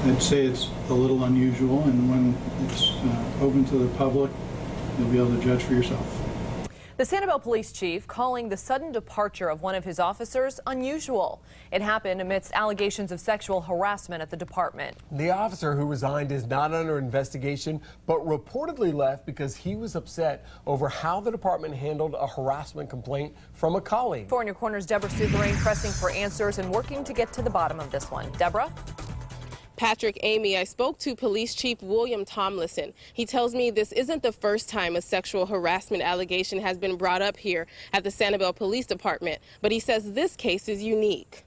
I'd say it's a little unusual, and when it's open to the public, you'll be able to judge for yourself. The Sanibel police chief calling the sudden departure of one of his officers unusual. It happened amidst allegations of sexual harassment at the department. The officer who resigned is not under investigation, but reportedly left because he was upset over how the department handled a harassment complaint from a colleague. 4 in Your Corner's Deborah Souverain pressing for answers and working to get to the bottom of this one. Deborah? Patrick, Amy, I spoke to Police Chief William Tomlinson. He tells me this isn't the first time a sexual harassment allegation has been brought up here at the Sanibel Police Department, but he says this case is unique.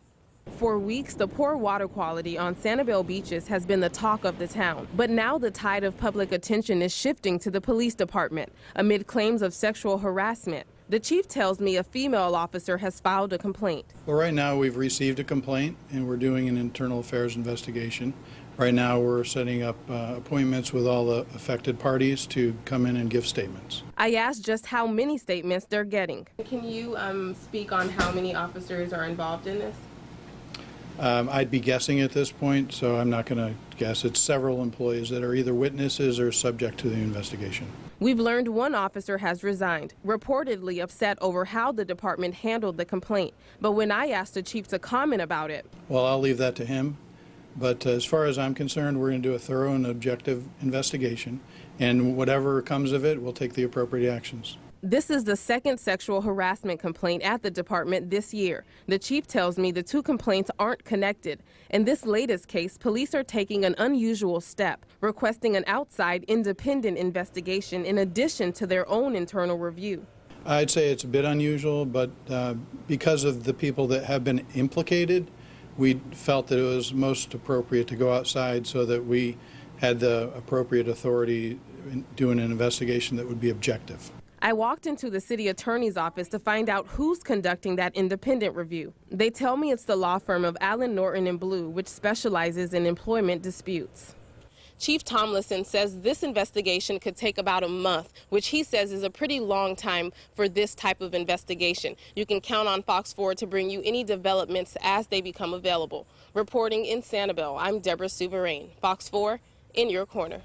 For weeks, the poor water quality on Sanibel beaches has been the talk of the town. But now the tide of public attention is shifting to the police department amid claims of sexual harassment. The chief tells me a female officer has filed a complaint. Well, right now we've received a complaint and we're doing an internal affairs investigation. Right now we're setting up appointments with all the affected parties to come in and give statements. I asked just how many statements they're getting. Can you speak on how many officers are involved in this? I'd be guessing at this point, so I'm not going to guess. It's several employees that are either witnesses or subject to the investigation. We've learned one officer has resigned, reportedly upset over how the department handled the complaint. But when I asked the chief to comment about it, well, I'll leave that to him. But as far as I'm concerned, we're going to do a thorough and objective investigation, and whatever comes of it, we'll take the appropriate actions. this is the second sexual harassment complaint at the department this year. The chief tells me the two complaints aren't connected. In this latest case, police are taking an unusual step, requesting an outside independent investigation in addition to their own internal review. I'd say it's a bit unusual, but because of the people that have been implicated, we felt that it was most appropriate to go outside so that we had the appropriate authority in doing an investigation that would be objective. I walked into the city attorney's office to find out who's conducting that independent review. They tell me it's the law firm of Allen Norton & Blue, which specializes in employment disputes. Chief Tomlinson says this investigation could take about a month, which he says is a pretty long time for this type of investigation. You can count on Fox 4 to bring you any developments as they become available. Reporting in Sanibel, I'm Deborah Souverain. Fox 4, in your corner.